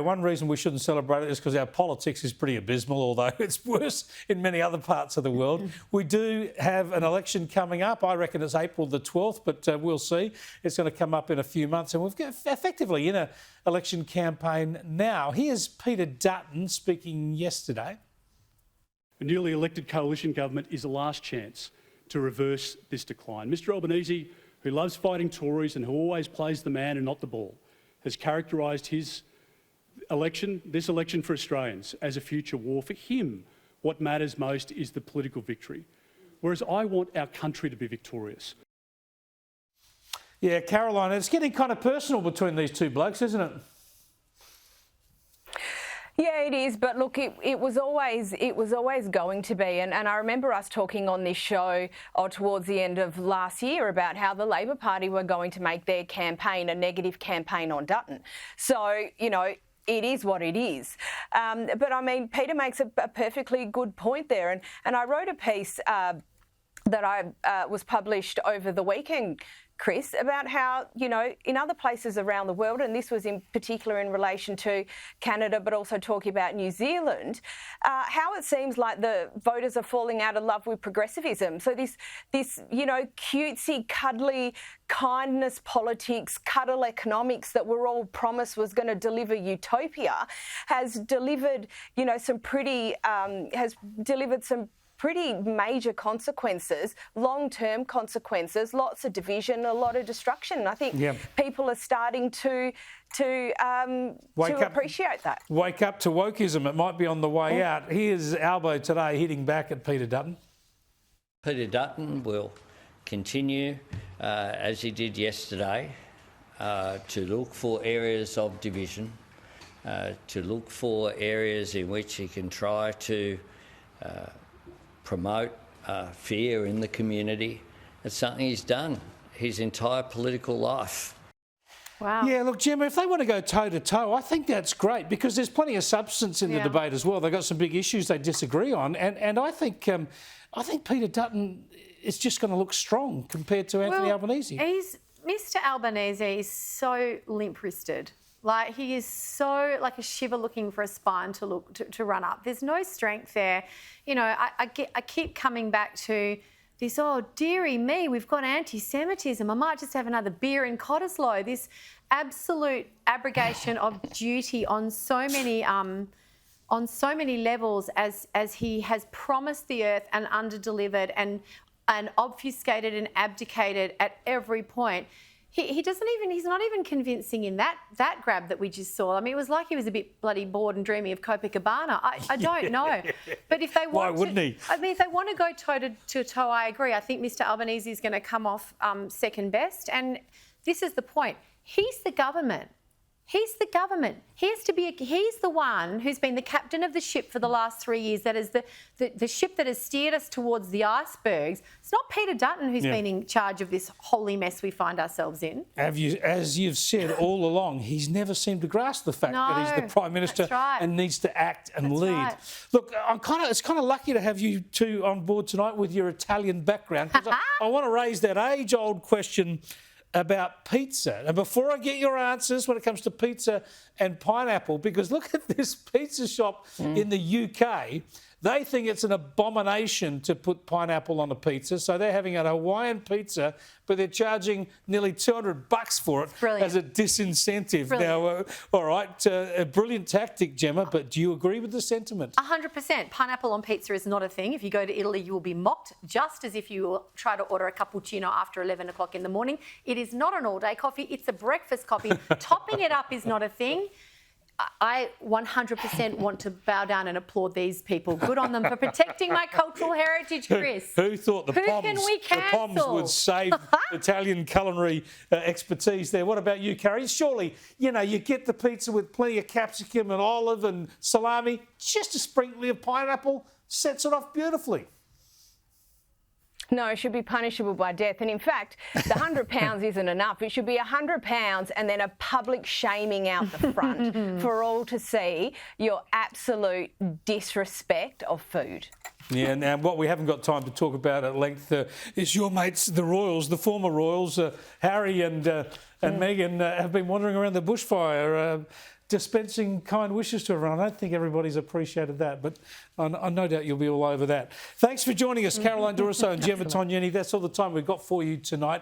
One reason we shouldn't celebrate it is because our politics is pretty abysmal, although it's worse in many other parts of the world. We do have an election coming up. I reckon it's April the 12th, but we'll see. It's going to come up in a few months, and we've got effectively in an election campaign now. Here's Peter Dutton speaking yesterday. A newly elected coalition government is the last chance to reverse this decline. Mr Albanese, who loves fighting Tories and who always plays the man and not the ball, has characterised this election for Australians as a future war. For him, what matters most is the political victory, whereas I want our country to be victorious. Yeah, Caroline, it's getting kind of personal between these two blokes, isn't it? Yeah, it is. But look, it was always going to be. And I remember us talking on this show towards the end of last year about how the Labor Party were going to make their campaign a negative campaign on Dutton. So, you know, it is what it is. But I mean, Peter makes a perfectly good point there. And I wrote a piece that was published over the weekend, Chris, about how, you know, in other places around the world, and this was in particular in relation to Canada, but also talking about New Zealand, how it seems like the voters are falling out of love with progressivism. So this you know, cutesy, cuddly kindness politics, cuddle economics that we're all promised was going to deliver utopia has delivered, you know, some pretty major consequences, long-term consequences, lots of division, a lot of destruction. And I think people are starting to appreciate that. Wake up to wokeism. It might be on the way out. Here's Albo today hitting back at Peter Dutton. Peter Dutton will continue, as he did yesterday, to look for areas of division, to look for areas in which he can try to promote fear in the community. It's something he's done his entire political life. Wow. Yeah, look, Jim, if they want to go toe-to-toe, I think that's great because there's plenty of substance in the debate as well. They've got some big issues they disagree on. And I think Peter Dutton is just going to look strong compared to Anthony Albanese. Mr Albanese is so limp-wristed. Like, he is so like a shiver looking for a spine to run up. There's no strength there. You know, I keep coming back to this, oh, dearie me, we've got anti-Semitism. I might just have another beer in Cottesloe. This absolute abrogation of duty on so many levels as he has promised the earth and underdelivered and obfuscated and abdicated at every point. He's not even convincing in that grab that we just saw. I mean, it was like he was a bit bloody bored and dreaming of Copacabana. I don't know. But if they want Why wouldn't he? I mean, if they want to go toe-to-toe, I agree. I think Mr Albanese is going to come off second best. And this is the point. He's the government. He's the government. He's the one who's been the captain of the ship for the last 3 years. That is the ship that has steered us towards the icebergs. It's not Peter Dutton who's been in charge of this holy mess we find ourselves in. As you've said all along, he's never seemed to grasp the fact that he's the Prime Minister and needs to act and lead. Right. Look, it's kind of lucky to have you two on board tonight with your Italian background because I want to raise that age-old question about pizza. And before I get your answers when it comes to pizza and pineapple, because look at this pizza shop in the UK. They think it's an abomination to put pineapple on a pizza, so they're having a Hawaiian pizza, but they're charging nearly $200 for it as a disincentive. Brilliant. Now, all right, a brilliant tactic, Gemma, but do you agree with the sentiment? 100%. Pineapple on pizza is not a thing. If you go to Italy, you will be mocked, just as if you try to order a cappuccino after 11 o'clock in the morning. It is not an all-day coffee. It's a breakfast coffee. Topping it up is not a thing. I 100% want to bow down and applaud these people. Good on them for protecting my cultural heritage, Chris. Who thought the Poms would save Italian culinary expertise there? What about you, Carrie? Surely, you know, you get the pizza with plenty of capsicum and olive and salami. Just a sprinkling of pineapple sets it off beautifully. No, it should be punishable by death. And in fact, the £100 isn't enough. It should be £100 and then a public shaming out the front for all to see your absolute disrespect of food. Yeah, now what we haven't got time to talk about at length is your mates, the Royals, the former Royals, Harry and Meghan, have been wandering around the bushfire. dispensing kind wishes to everyone. I don't think everybody's appreciated that, but I no doubt you'll be all over that. Thanks for joining us, Caroline Di Russo and Gemma Tognini. That's all the time we've got for you tonight.